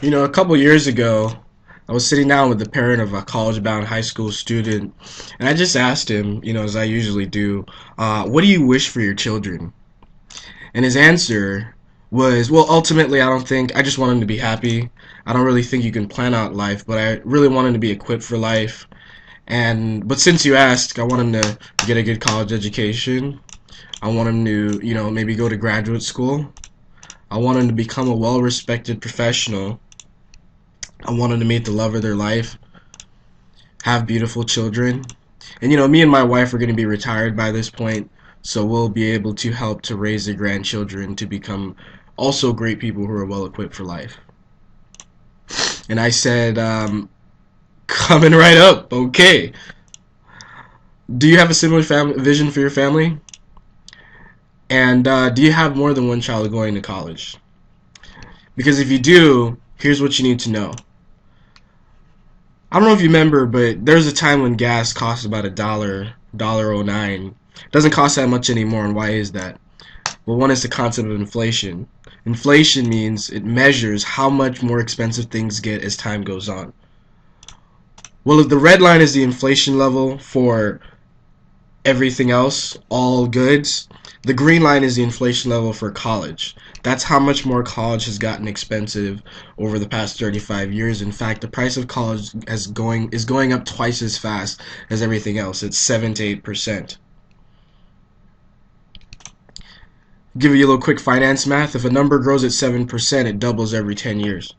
A couple years ago, I was sitting down with the parent of a college-bound high school student, and I just asked him, as I usually do, what do you wish for your children? And his answer was, well, ultimately, I just want them to be happy. I don't really think you can plan out life, but I really want them to be equipped for life. But since you asked, I want them to get a good college education. I want them to, maybe go to graduate school. I want them to become a well-respected professional. I want them to meet the love of their life, have beautiful children. And me and my wife are going to be retired by this point, so we'll be able to help to raise their grandchildren to become also great people who are well equipped for life. And I said, coming right up, okay. Do you have a similar vision for your family? And do you have more than one child going to college? Because if you do, here's what you need to know. I don't know if you remember, but there's a time when gas cost about $1.09. It doesn't cost that much anymore, and why is that? Well, one is the concept of inflation. Inflation means it measures how much more expensive things get as time goes on. Well, if the red line is the inflation level for everything else, all goods, the green line is the inflation level for college. That's how much more college has gotten expensive over the past 35 years. In fact, the price of college is going up twice as fast as everything else. It's 7 to 8%. Give you a little quick finance math. If a number grows at 7%, it doubles every 10 years.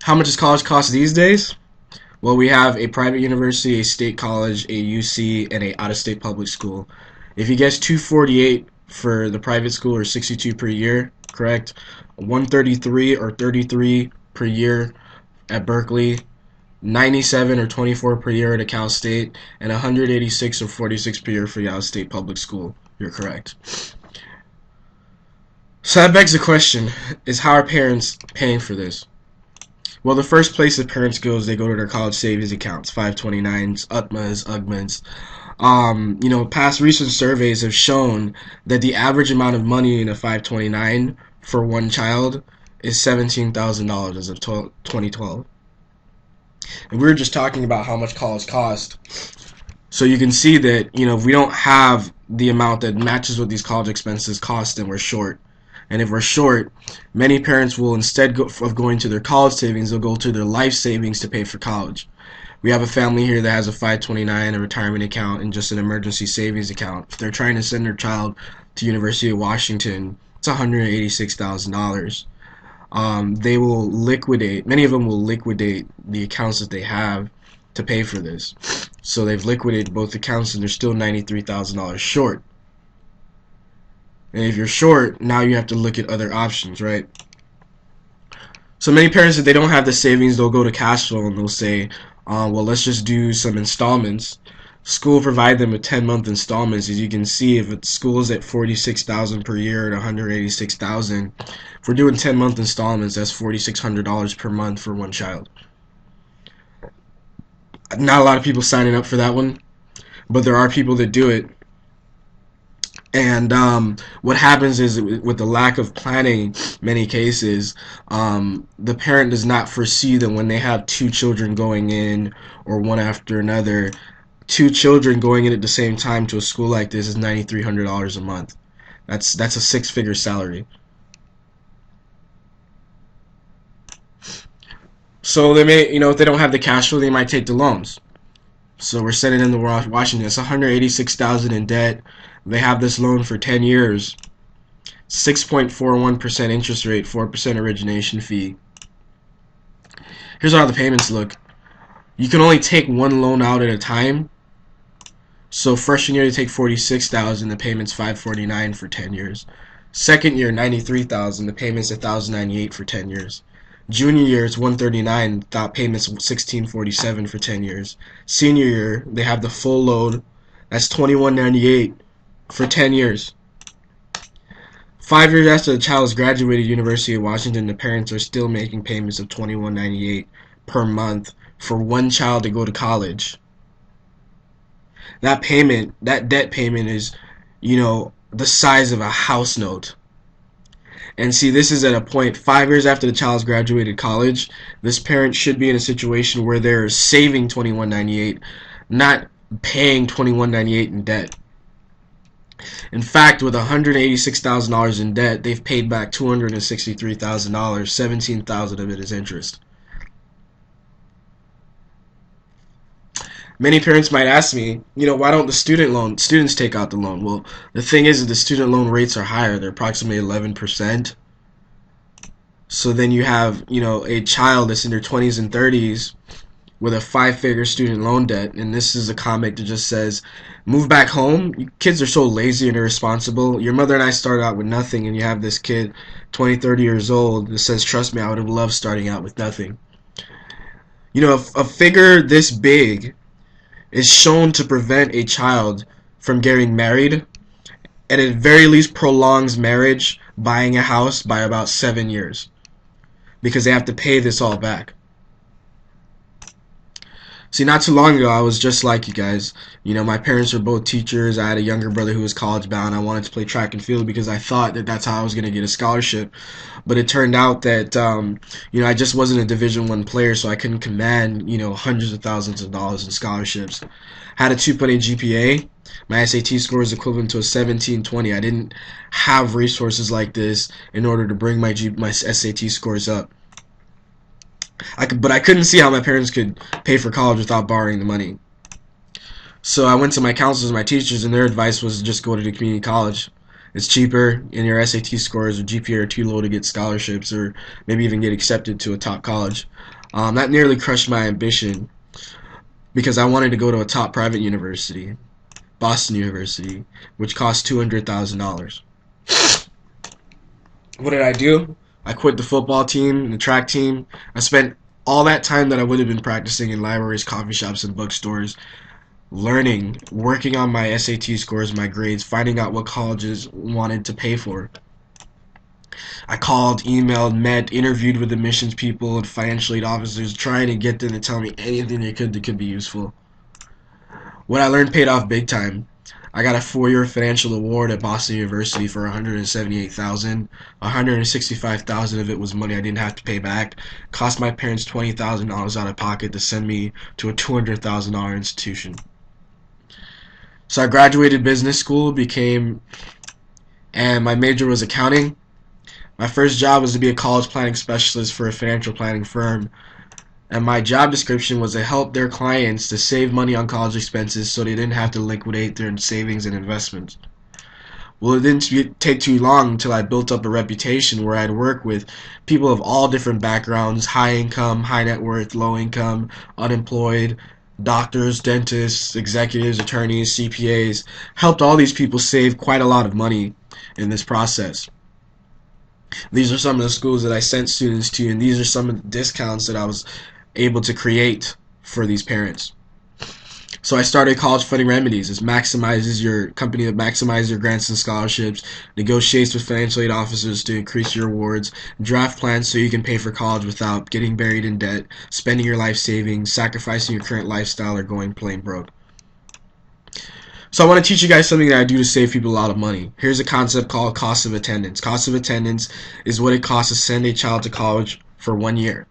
How much does college cost these days? Well, we have a private university, a state college, a UC, and a out-of-state public school. If you guess 248 for the private school or 62 per year, correct? 133 or 33 per year at Berkeley, 97 or 24 per year at a Cal State, and 186 or 46 per year for the out-of-state public school. You're correct. So that begs the question, is how are parents paying for this? Well, the first place that parents go is they go to their college savings accounts, 529s, UTMAs, UGMAs. Past recent surveys have shown that the average amount of money in a 529 for one child is $17,000 as of 2012. And we were just talking about how much college cost. So you can see that, if we don't have the amount that matches what these college expenses cost, then we're short. And if we're short, many parents will instead of going to their college savings, they'll go to their life savings to pay for college. We have a family here that has a 529, a retirement account, and just an emergency savings account. If they're trying to send their child to University of Washington, it's $186,000. Many of them will liquidate the accounts that they have to pay for this. So they've liquidated both accounts and they're still $93,000 short. And if you're short, now you have to look at other options, right? So many parents, if they don't have the savings, they'll go to cash flow and they'll say, well, let's just do some installments. School will provide them with 10-month installments. As you can see, if it's school's at $46,000 per year at $186,000, if we're doing 10-month installments, that's $4,600 per month for one child. Not a lot of people signing up for that one, but there are people that do it. And what happens is, with the lack of planning, many cases, the parent does not foresee that when they have two children going in, or one after another, two children going in at the same time to a school like this is $9,300 a month. That's a six-figure salary. So they may, if they don't have the cash flow, they might take the loans. So we're sending them to Washington. It's $186,000 in debt. They have this loan for 10 years. 6.41% interest rate, 4% origination fee. Here's how the payments look. You can only take one loan out at a time. So freshman year you take $46,000, the payment's $549 for 10 years. Second year $93,000, the payment's $1,098 for 10 years. Junior year it's $139, that payment's $1,647 for 10 years. Senior year they have the full load, that's $2,198 for 10 years. 5 years after the child has graduated University of Washington, the parents are still making payments of $2,198 per month for one child to go to college. That debt payment is, the size of a house note. And see, this is at a point 5 years after the child's graduated college. This parent should be in a situation where they're saving $21.98, not paying $21.98 in debt. In fact, with $186,000 in debt, they've paid back $263,000. 17,000 of it is interest. Many parents might ask me, why don't the students take out the loan? Well, the thing is that the student loan rates are higher. They're approximately 11%. So then you have, a child that's in their 20s and 30s with a five-figure student loan debt, and this is a comic that just says, move back home. You kids are so lazy and irresponsible. Your mother and I started out with nothing, and you have this kid, 20, 30 years old, that says, trust me, I would have loved starting out with nothing. A figure this big is shown to prevent a child from getting married, and at very least prolongs marriage, buying a house by about 7 years, because they have to pay this all back. See, not too long ago, I was just like you guys. My parents are both teachers. I had a younger brother who was college bound. I wanted to play track and field because I thought that that's how I was going to get a scholarship. But it turned out that, I just wasn't a Division I player, so I couldn't command, hundreds of thousands of dollars in scholarships. Had a 2.8 GPA. My SAT score is equivalent to a 1720. I didn't have resources like this in order to bring my SAT scores up. But I couldn't see how my parents could pay for college without borrowing the money. So I went to my counselors and my teachers, and their advice was just go to the community college. It's cheaper, and your SAT scores or GPA are too low to get scholarships or maybe even get accepted to a top college. That nearly crushed my ambition because I wanted to go to a top private university, Boston University, which cost $200,000. What did I do? I quit the football team and the track team. I spent all that time that I would have been practicing in libraries, coffee shops, and bookstores, learning, working on my SAT scores, my grades, finding out what colleges wanted to pay for. I called, emailed, met, interviewed with admissions people and financial aid officers, trying to get them to tell me anything they could that could be useful. What I learned paid off big time. I got a 4-year financial award at Boston University for $178,000. $165,000 of it was money I didn't have to pay back. Cost my parents $20,000 out of pocket to send me to a $200,000 institution. So I graduated business school, and my major was accounting. My first job was to be a college planning specialist for a financial planning firm. And my job description was to help their clients to save money on college expenses so they didn't have to liquidate their savings and investments. Well, it didn't take too long until I built up a reputation where I'd work with people of all different backgrounds, high income, high net worth, low income, unemployed, doctors, dentists, executives, attorneys, CPAs. Helped all these people save quite a lot of money in this process. These are some of the schools that I sent students to, and these are some of the discounts that I was able to create for these parents. So I started College Funding Remedies. It maximizes your company that maximizes your grants and scholarships, negotiates with financial aid officers to increase your awards, draft plans so you can pay for college without getting buried in debt, spending your life savings, sacrificing your current lifestyle, or going plain broke. So I want to teach you guys something that I do to save people a lot of money. Here's a concept called cost of attendance. Cost of attendance is what it costs to send a child to college for 1 year.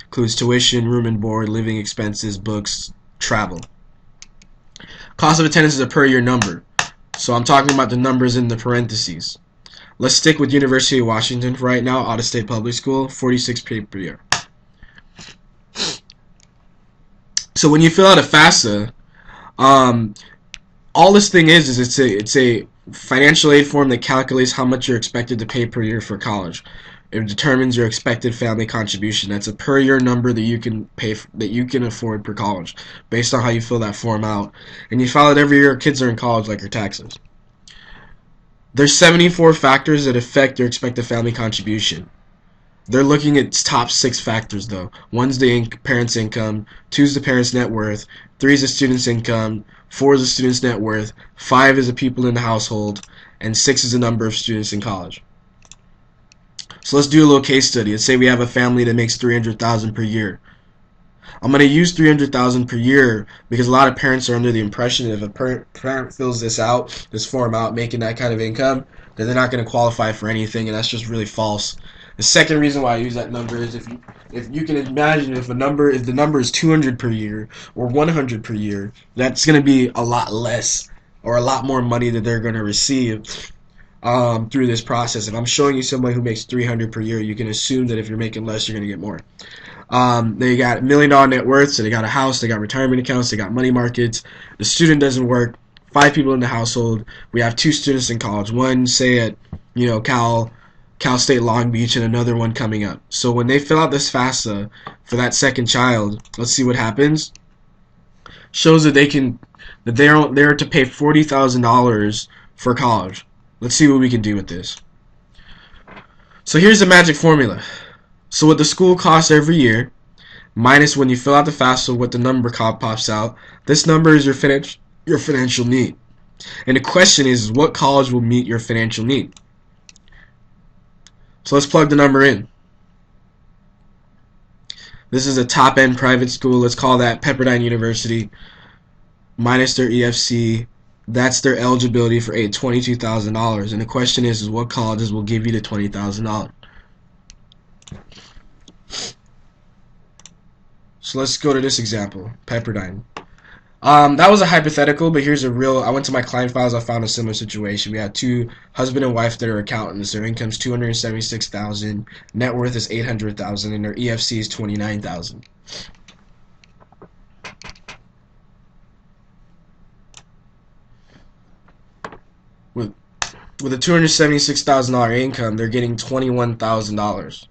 Includes tuition, room and board, living expenses, books, travel. Cost of attendance is a per year number. So I'm talking about the numbers in the parentheses. Let's stick with University of Washington for right now, out-of-state public school, $46 per year. So when you fill out a FAFSA, all this thing is it's a financial aid form that calculates how much you're expected to pay per year for college. It determines your expected family contribution. That's a per year number that you can pay that you can afford per college, based on how you fill that form out. And you file it every year. Kids are in college, like your taxes. There's 74 factors that affect your expected family contribution. They're looking at top 6 factors though. 1's the parent's income, 2's the parent's net worth, 3 is the student's income, 4 is the student's net worth, 5 is the people in the household, and 6 is the number of students in college. So let's do a little case study. Let's say we have a family that makes $300,000 per year. I'm going to use 300,000 per year because a lot of parents are under the impression that if a parent fills this form out, making that kind of income, that they're not going to qualify for anything, and that's just really false. The second reason why I use that number is if you can imagine if the number is 200 per year or 100 per year, that's going to be a lot less or a lot more money that they're going to receive through this process. If I'm showing you somebody who makes 300 per year, you can assume that if you're making less, you're going to get more. They got $1 million net worth, so they got a house, they got retirement accounts, they got money markets. The student doesn't work. 5 people in the household. We have 2 students in college. One, say at Cal State Long Beach, and another one coming up. So when they fill out this FAFSA for that second child, let's see what happens. Shows that they're to pay $40,000 for college. Let's see what we can do with this. So here's the magic formula. So what the school costs every year, minus when you fill out the FAFSA, what the number pops out. This number is your financial need. And the question is, what college will meet your financial need? So let's plug the number in. This is a top-end private school. Let's call that Pepperdine University, minus their EFC. That's their eligibility for aid, $22,000. And the question is what colleges will give you the $20,000? So let's go to this example, Pepperdine. That was a hypothetical, but here's a real. I went to my client files. I found a similar situation. We had 2 husband and wife that are accountants. Their income's $276,000, net worth is $800,000, and their EFC is $29,000. With a $276,000 income, they're getting $21,000.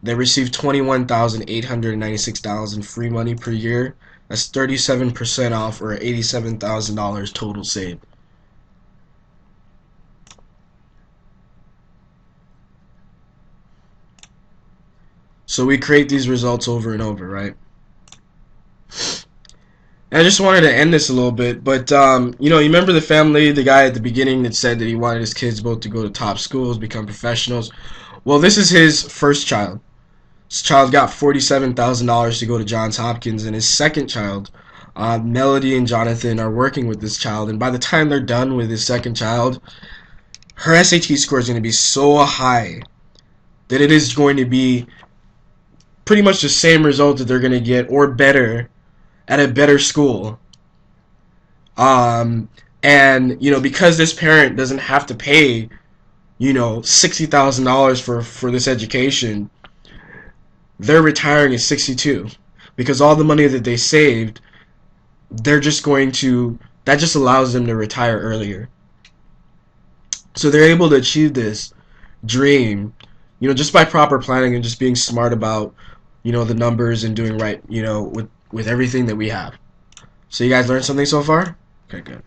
They receive $21,896 in free money per year. That's 37% off, or $87,000 total saved. So we create these results over and over, right? And I just wanted to end this a little bit, but you remember the family, the guy at the beginning that said that he wanted his kids both to go to top schools, become professionals. Well, this is his first child. His child got $47,000 to go to Johns Hopkins, and his second child, Melody and Jonathan, are working with this child, and by the time they're done with his second child, her SAT score is going to be so high that it is going to be pretty much the same result that they're going to get, or better, at a better school. And because this parent doesn't have to pay $60,000 for this education, they're retiring at 62 because all the money that they saved, that just allows them to retire earlier. So they're able to achieve this dream, just by proper planning and just being smart about, the numbers and doing right, with everything that we have. So you guys learned something so far? Okay, good.